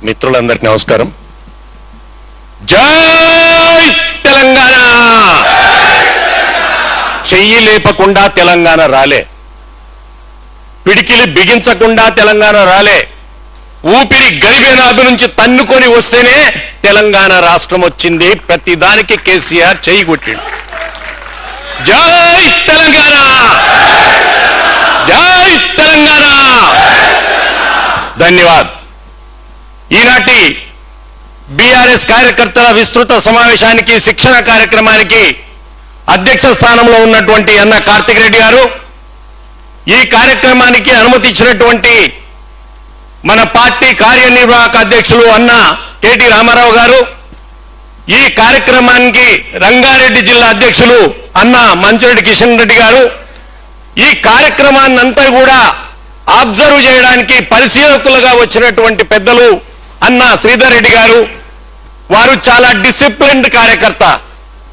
మిత్రులందరికీ నమస్కారం. జై తెలంగాణ. చెయ్యి లేపకుండా తెలంగాణ రాలే, పిడికిలి బిగించకుండా తెలంగాణ రాలే, ఊపిరి గరిబేనాభి నుంచి తన్నుకొని వస్తేనే తెలంగాణ రాష్ట్రం వచ్చింది. ప్రతి దానికి కేసీఆర్ చెయ్యి కొట్టిండు. జై తెలంగాణ, జై తెలంగాణ. ధన్యవాద్. ఈనాటి బీఆర్ఎస్ కార్యకర్తల విస్తృత సమావేశానికి, శిక్షణ కార్యక్రమానికి అధ్యక్ష స్థానంలో ఉన్నటువంటి అన్న కార్తిక్ రెడ్డి గారు, ఈ కార్యక్రమానికి అనుమతి ఇచ్చినటువంటి మన పార్టీ కార్యనిర్వాహక అధ్యక్షులు అన్న కేటీ రామారావు గారు, ఈ కార్యక్రమానికి రంగారెడ్డి జిల్లా అధ్యక్షులు అన్న మంచిరెడ్డి కిషన్ రెడ్డి గారు, ఈ కార్యక్రమాన్నంతా కూడా అబ్జర్వ్ చేయడానికి పరిశీలకులుగా వచ్చినటువంటి పెద్దలు అన్న శ్రీధర్ రెడ్డి గారు, వారు చాలా డిసిప్లిన్డ్ కార్యకర్త,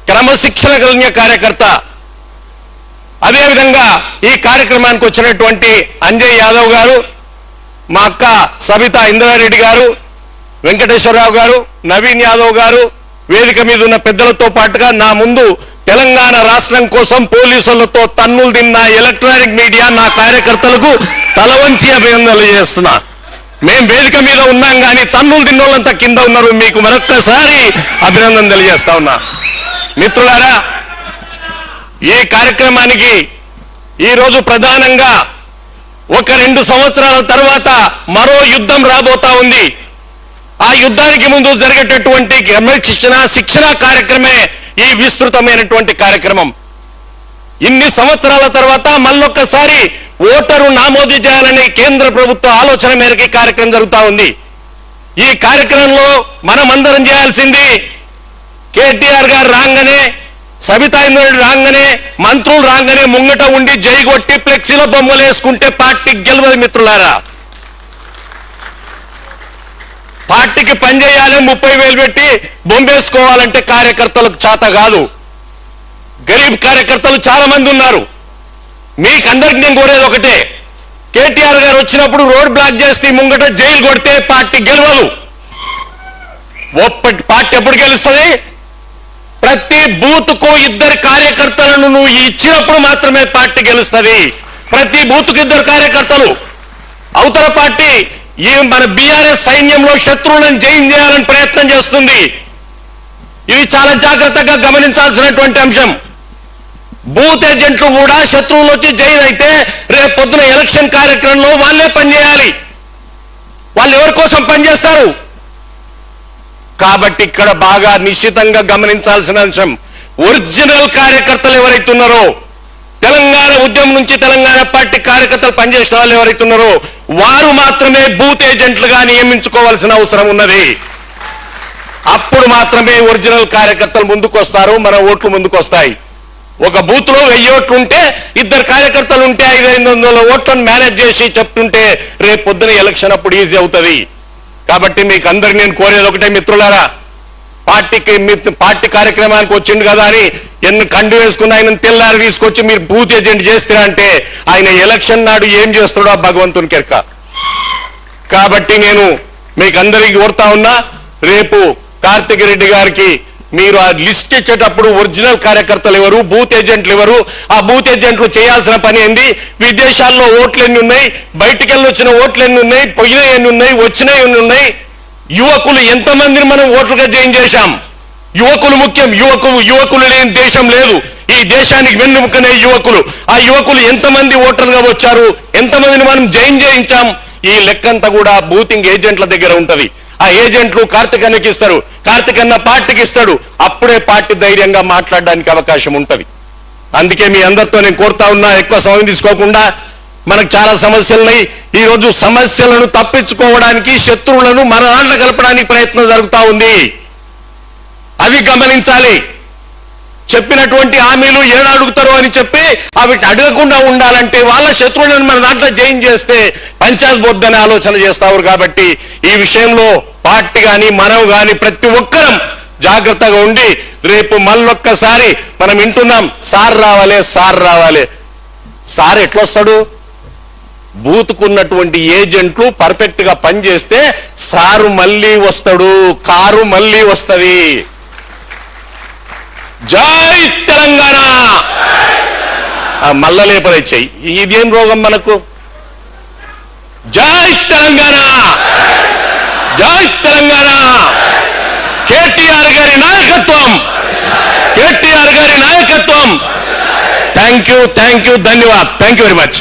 క్రమశిక్షణ కలిగిన కార్యకర్త. అదేవిధంగా ఈ కార్యక్రమానికి వచ్చినటువంటి అంజయ్ యాదవ్ గారు, మా అక్క సబితా ఇంద్రారెడ్డి గారు, వెంకటేశ్వరరావు గారు, నవీన్ యాదవ్ గారు, వేదిక మీద ఉన్న పెద్దలతో పాటుగా నా ముందు తెలంగాణ రాష్ట్రం కోసం పోలీసులతో తన్నులు తిన్న ఎలక్ట్రానిక్ మీడియా నా కార్యకర్తలకు తల వంచి అభినందనలు చేస్తున్నా. మేం వేదిక మీద ఉన్నాం కానీ తన్నులు తిన్నోళ్ళంతా కింద ఉన్నారు. మీకు మరొక్కసారి అభినందన తెలియజేస్తా ఉన్నా. మిత్రులారా, ఈ కార్యక్రమానికి ఈరోజు ప్రధానంగా ఒక 2 సంవత్సరాల తర్వాత మరో యుద్ధం రాబోతా ఉంది. ఆ యుద్ధానికి ముందు జరిగేటటువంటి శిక్షణ కార్యక్రమే ఈ విస్తృతమైనటువంటి కార్యక్రమం. ఇన్ని సంవత్సరాల తర్వాత మళ్ళొక్కసారి ఓటరు నమోదు చేయాలనే కేంద్ర ప్రభుత్వ ఆలోచన మేరకు ఈ కార్యక్రమం జరుగుతూ ఉంది. ఈ కార్యక్రమంలో మనమందరం చేయాల్సింది, కేటీఆర్ గారు రాగానే, సబితా ఇంద్రారెడ్డి రాగానే, మంత్రులు రాగానే ముంగట ఉండి జై కొట్టి ఫ్లెక్సీలో బొమ్మలు వేసుకుంటే పార్టీ గెలవదు. మిత్రులారా, పార్టీకి పనిచేయాలి, 30,000 పెట్టి బొమ్మేసుకోవాలంటే కార్యకర్తలకు చేత కాదు. గరీబ్ కార్యకర్తలు చాలా మంది ఉన్నారు. మీకందరికి నేను కోరేది ఒకటే, కేటీఆర్ గారు వచ్చినప్పుడు రోడ్ బ్లాక్ చేస్తే ముంగట జైలు కొడితే పార్టీ గెలవదు. పార్టీ ఎప్పుడు గెలుస్తుంది? ప్రతి బూత్ కు 2 కార్యకర్తలను నువ్వు ఇచ్చినప్పుడు మాత్రమే పార్టీ గెలుస్తుంది. ప్రతి బూత్ కు 2 కార్యకర్తలు. అవతల పార్టీ ఈ మన బీఆర్ఎస్ సైన్యంలో శత్రువులను జయం చేయాలని ప్రయత్నం చేస్తుంది. ఇది చాలా జాగ్రత్తగా గమనించాల్సినటువంటి అంశం. బూత్ ఏజెంట్లు కూడా శత్రువులు వచ్చి జైన్ అయితే రేపు పొద్దున ఎలక్షన్ కార్యక్రమంలో వాళ్ళే పనిచేయాలి. వాళ్ళు ఎవరి కోసం పనిచేస్తారు? కాబట్టి ఇక్కడ బాగా నిశ్చితంగా గమనించాల్సిన అంశం, ఒరిజినల్ కార్యకర్తలు ఎవరైతే ఉన్నారో, తెలంగాణ ఉద్యమం నుంచి తెలంగాణ పార్టీ కార్యకర్తలు పనిచేసిన వాళ్ళు ఎవరైతే ఉన్నారో వారు మాత్రమే బూత్ ఏజెంట్లుగా నియమించుకోవాల్సిన అవసరం ఉన్నది. అప్పుడు మాత్రమే ఒరిజినల్ కార్యకర్తలు ముందుకు వస్తారు, మన ఓట్లు ముందుకు వస్తాయి. ఒక బూత్ లో 1000 ఓట్లు ఉంటే 2 కార్యకర్తలు ఉంటే 500 ఓట్లను మేనేజ్ చేసి చెప్తుంటే రేపు పొద్దున ఎలక్షన్ అప్పుడు ఈజీ అవుతుంది. కాబట్టి మీకు అందరికి నేను కోరేది ఒకటే, మిత్రులారా, పార్టీ కార్యక్రమానికి వచ్చిండు కదా అని ఎన్ని కండు వేసుకుని ఆయన తెల్లారి తీసుకొచ్చి మీరు బూత్ ఏజెంట్ చేస్తారంటే ఆయన ఎలక్షన్ నాడు ఏం చేస్తాడో భగవంతుని కెరక. కాబట్టి నేను మీకు అందరికీ కోరుతా ఉన్నా, రేపు కార్తిక్ రెడ్డి గారికి మీరు ఆ లిస్ట్ ఇచ్చేటప్పుడు ఒరిజినల్ కార్యకర్తలు ఎవరు, బూత్ ఏజెంట్లు ఎవరు, ఆ బూత్ ఏజెంట్లు చేయాల్సిన పని ఏంది, విదేశాల్లో ఓట్లు ఎన్ని ఉన్నాయి, బయటికి వెళ్ళి వచ్చిన ఓట్లు ఎన్ని ఉన్నాయి, పోయినవి ఎన్ని ఉన్నాయి, వచ్చినవి ఎన్ని ఉన్నాయి, యువకులు ఎంతమందిని మనం ఓట్లుగా జాయిన్ చేశాం. యువకులు ముఖ్యం. యువకులు లేని దేశం లేదు. ఈ దేశానికి వెన్నుముకనే యువకులు. ఆ యువకులు ఎంతమంది ఓటర్లుగా వచ్చారు, ఎంతమందిని మనం జాయిన్ చేయించాం, ఈ లెక్కంతా కూడా బూతింగ్ ఏజెంట్ల దగ్గర ఉంటది. ఆ ఏజెంట్లు కార్తిక్ అన్నకి ఇస్తారు, కార్తిక్ అన్న పార్టీకి ఇస్తాడు. అప్పుడే పార్టీ ధైర్యంగా మాట్లాడడానికి అవకాశం ఉంటది. అందుకే మీ అందరితో నేను కోరుతా ఉన్నా, ఎక్కువ సమయం తీసుకోకుండా, మనకు చాలా సమస్యలున్నాయి. ఈ రోజు సమస్యలను తప్పించుకోవడానికి శత్రువులను మన దాంట్లో కలపడానికి ప్రయత్నం జరుగుతూ ఉంది. అవి గమనించాలి. చెప్పినటువంటి హామీలు ఏడు అడుగుతారు అని చెప్పి అవి అడగకుండా ఉండాలంటే వాళ్ళ శత్రువులను మన దాంట్లో జైన్ చేస్తే పంచాయత్ బొద్దనే ఆలోచన చేస్తారు. కాబట్టి ఈ విషయంలో పార్టీ కానీ మనం కానీ ప్రతి ఒక్కరం జాగ్రత్తగా ఉండి రేపు మళ్ళొక్కసారి మనం వింటున్నాం, సార్ రావాలి. సార్ ఎట్లొస్తాడు? బూతుకున్నటువంటి ఏజెంట్లు పర్ఫెక్ట్ గా పనిచేస్తే సారు మళ్ళీ వస్తాడు, కారు మళ్ళీ వస్తది. జై తెలంగాణ. మల్ల లేపలే చెయ్యి. ఇదేం రోగం మనకు? జై తెలంగాణ, జై తెలంగాణ. కేటీఆర్ గారి నాయకత్వం, కేటీఆర్ గారి నాయకత్వం. థ్యాంక్ యూ, ధన్యవాద్. Thank you very much.